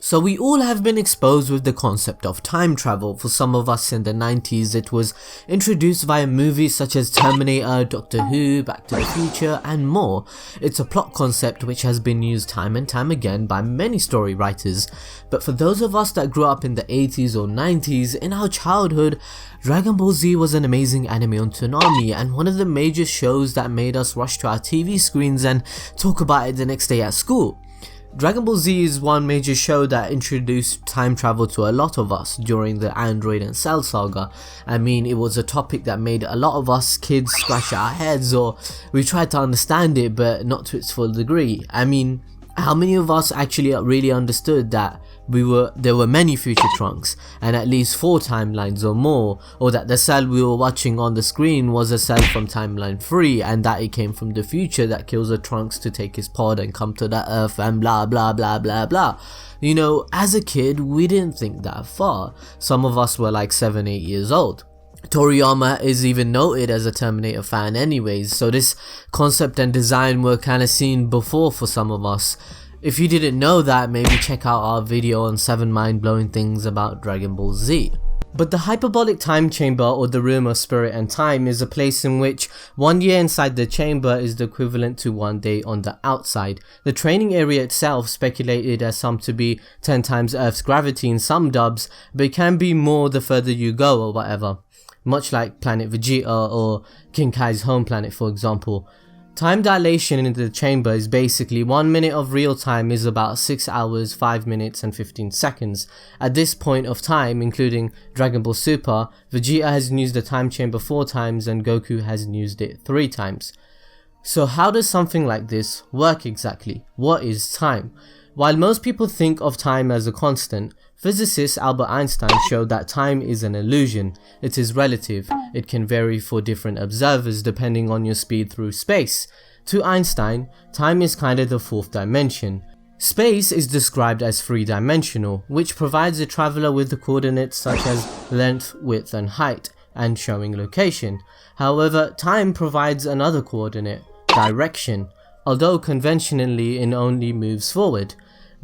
So we all have been exposed with the concept of time travel. For some of us in the 90s, it was introduced via movies such as Terminator, Doctor Who, Back to the Future and more. It's a plot concept which has been used time and time again by many story writers. But for those of us that grew up in the 80s or 90s, in our childhood, Dragon Ball Z was an amazing anime on Toonami and one of the major shows that made us rush to our TV screens and talk about it the next day at school. Dragon Ball Z is one major show that introduced time travel to a lot of us during the Android and Cell saga. I mean, it was a topic that made a lot of us kids scratch our heads, or we tried to understand it but not to its full degree. I mean, how many of us actually really understood that there were many future Trunks and at least 4 timelines or more, or that the cell we were watching on the screen was a cell from timeline 3 and that it came from the future that kills the Trunks to take his pod and come to the earth and blah blah blah blah blah. You know, as a kid we didn't think that far. Some of us were like 7-8 years old. Toriyama is even noted as a Terminator fan anyways, so this concept and design were kinda seen before for some of us. If you didn't know that, maybe check out our video on 7 mind-blowing things about Dragon Ball Z. But the hyperbolic time chamber, or the room of spirit and time, is a place in which 1 year inside the chamber is the equivalent to 1 day on the outside. The training area itself, speculated as some to be 10 times Earth's gravity in some dubs, but it can be more the further you go or whatever. Much like planet Vegeta or King Kai's home planet for example. Time dilation in the chamber is basically 1 minute of real time is about 6 hours, 5 minutes and 15 seconds. At this point of time, including Dragon Ball Super, Vegeta has used the time chamber 4 times and Goku has used it 3 times. So how does something like this work exactly? What is time? While most people think of time as a constant, physicist Albert Einstein showed that time is an illusion. It is relative. It can vary for different observers depending on your speed through space. To Einstein, time is kinda the 4th dimension. Space is described as 3-dimensional, which provides a traveler with the coordinates such as length, width and height, and showing location. However, time provides another coordinate, direction, although conventionally it only moves forward.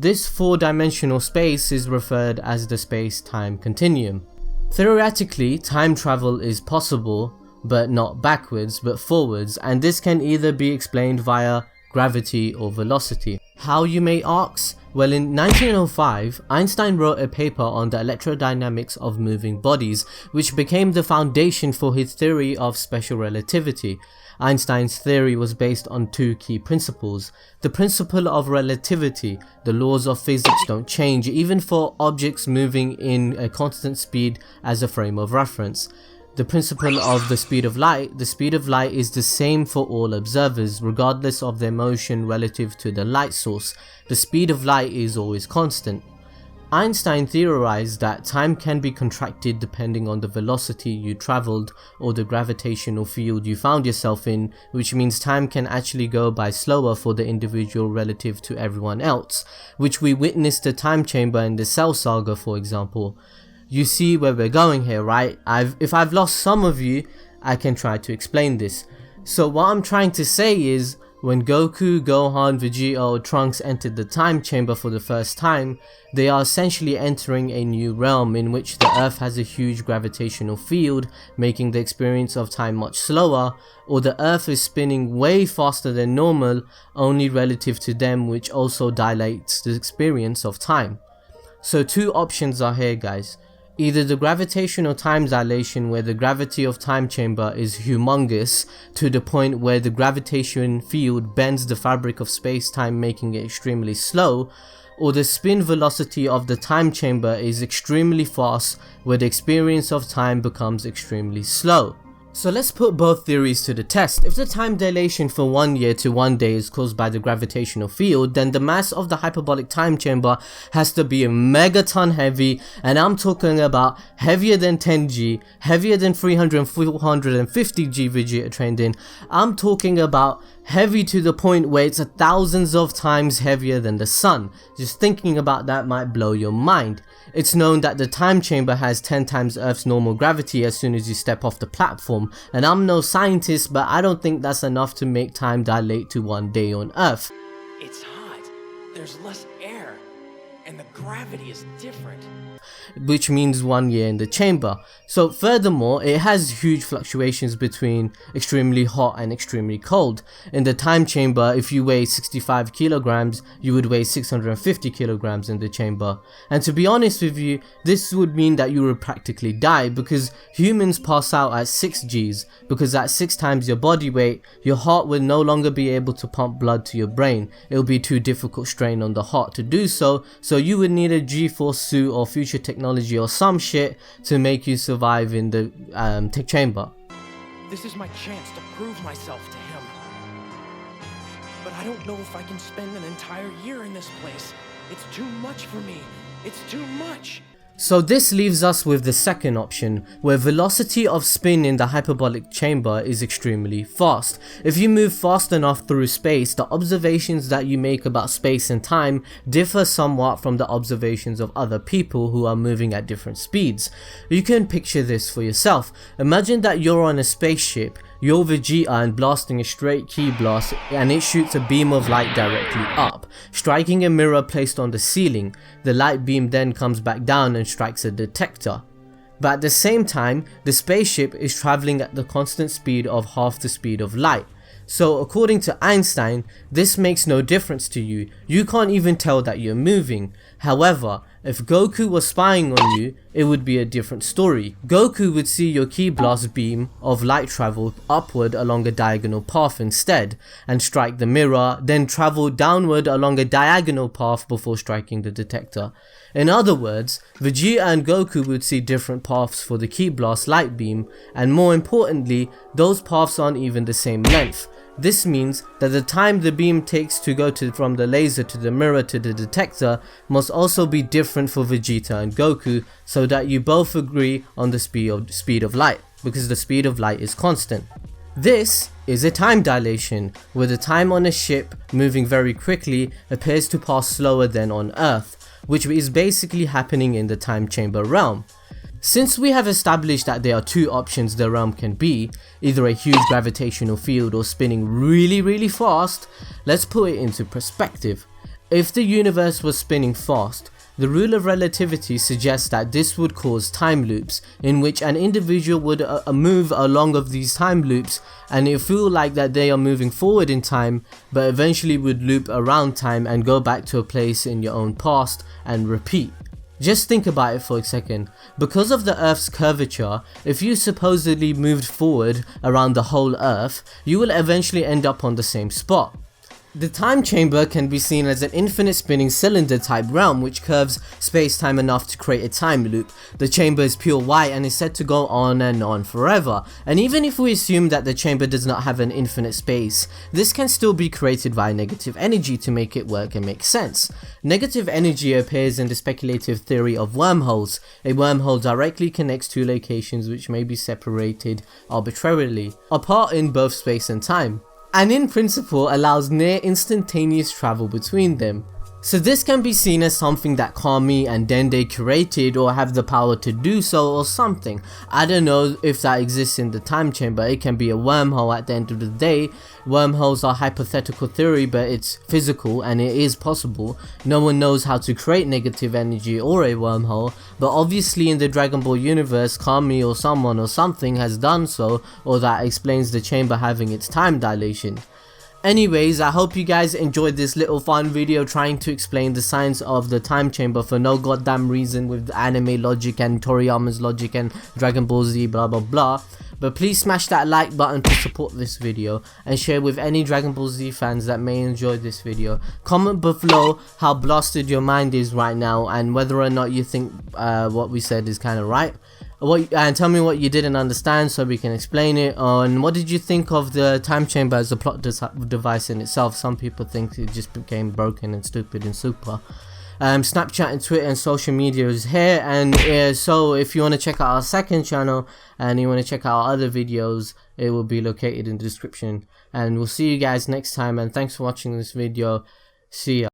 This 4-dimensional space is referred as the space-time continuum. Theoretically, time travel is possible, but not backwards but forwards, and this can either be explained via gravity or velocity. How, you may ask? Well, in 1905, Einstein wrote a paper on the electrodynamics of moving bodies, which became the foundation for his theory of special relativity. Einstein's theory was based on 2 key principles. The principle of relativity. The laws of physics don't change even for objects moving in a constant speed as a frame of reference. The principle of the speed of light. The speed of light is the same for all observers regardless of their motion relative to the light source. The speed of light is always constant. Einstein theorized that time can be contracted depending on the velocity you traveled or the gravitational field you found yourself in, which means time can actually go by slower for the individual relative to everyone else, which we witnessed the time chamber in the Cell saga for example. You see where we're going here, right? If I've lost some of you, I can try to explain this. So what I'm trying to say is, when Goku, Gohan, Vegeta or Trunks entered the time chamber for the first time, they are essentially entering a new realm in which the Earth has a huge gravitational field, making the experience of time much slower, or the Earth is spinning way faster than normal, only relative to them, which also dilates the experience of time. So 2 options are here, guys. Either the gravitational time dilation, where the gravity of time chamber is humongous to the point where the gravitation field bends the fabric of space-time, making it extremely slow, or the spin velocity of the time chamber is extremely fast where the experience of time becomes extremely slow. So let's put both theories to the test. If the time dilation for 1 year to 1 day is caused by the gravitational field, then the mass of the hyperbolic time chamber has to be a megaton heavy, and I'm talking about heavier than 10G, heavier than 300 and 450G Vegeta trained in. I'm talking about heavy to the point where it's thousands of times heavier than the sun. Just thinking about that might blow your mind. It's known that the time chamber has 10 times Earth's normal gravity as soon as you step off the platform, and I'm no scientist, but I don't think that's enough to make time dilate to 1 day on Earth. It's hot. There's less air. and the gravity is different. Which means 1 year in the chamber. So furthermore, it has huge fluctuations between extremely hot and extremely cold. In the time chamber, if you weigh 65 kilograms, you would weigh 650 kilograms in the chamber. And to be honest with you, this would mean that you would practically die, because humans pass out at 6 Gs, because at 6 times your body weight, your heart will no longer be able to pump blood to your brain. It will be too difficult strain on the heart to do so, so you would need a G-force suit or future technology or some shit to make you survive in the chamber. This is my chance to prove myself to him. But I don't know if I can spend an entire year in this place. It's too much for me. It's too much. So this leaves us with the second option, where velocity of spin in the hyperbolic chamber is extremely fast. If you move fast enough through space, the observations that you make about space and time differ somewhat from the observations of other people who are moving at different speeds. You can picture this for yourself. Imagine that you're on a spaceship, you're Vegeta and blasting a straight ki blast, and it shoots a beam of light directly up, striking a mirror placed on the ceiling. The light beam then comes back down and strikes a detector. But at the same time, the spaceship is traveling at the constant speed of half the speed of light. So according to Einstein, this makes no difference to you. You can't even tell that you're moving. However, if Goku was spying on you, it would be a different story. Goku would see your ki blast beam of light travel upward along a diagonal path instead, and strike the mirror, then travel downward along a diagonal path before striking the detector. In other words, Vegeta and Goku would see different paths for the ki blast light beam, and more importantly, those paths aren't even the same length. This means that the time the beam takes to go from the laser to the mirror to the detector must also be different for Vegeta and Goku, so that you both agree on the speed of light, because the speed of light is constant. This is a time dilation, where the time on a ship moving very quickly appears to pass slower than on Earth, which is basically happening in the time chamber realm. Since we have established that there are two options the realm can be, either a huge gravitational field or spinning really fast, let's put it into perspective. If the universe was spinning fast, the rule of relativity suggests that this would cause time loops, in which an individual would move along of these time loops, and it feel like that they are moving forward in time, but eventually would loop around time and go back to a place in your own past and repeat. Just think about it for a second. Because of the Earth's curvature, if you supposedly moved forward around the whole Earth, you will eventually end up on the same spot. The time chamber can be seen as an infinite spinning cylinder type realm which curves space-time enough to create a time loop. The chamber is pure white and is said to go on and on forever. And even if we assume that the chamber does not have an infinite space, this can still be created via negative energy to make it work and make sense. Negative energy appears in the speculative theory of wormholes. A wormhole directly connects two locations which may be separated arbitrarily, apart in both space and time, and in principle allows near instantaneous travel between them. So this can be seen as something that Kami and Dende created or have the power to do so or something. I don't know if that exists in the time chamber. It can be a wormhole at the end of the day. Wormholes are hypothetical theory, but it's physical and it is possible. No one knows how to create negative energy or a wormhole, but obviously in the Dragon Ball universe, Kami or someone or something has done so, or that explains the chamber having its time dilation. Anyways, I hope you guys enjoyed this little fun video trying to explain the science of the time chamber for no goddamn reason with anime logic and Toriyama's logic and Dragon Ball Z blah blah blah. But please smash that like button to support this video and share with any Dragon Ball Z fans that may enjoy this video. Comment below how blasted your mind is right now and whether or not you think what we said is kind of right. And tell me what you didn't understand so we can explain it. And what did you think of the time chamber as a plot device in itself? Some people think it just became broken and stupid and super. Snapchat and Twitter and social media is here, and so if you want to check out our second channel and you want to check out our other videos, it will be located in the description. And we'll see you guys next time, and thanks for watching this video. See ya.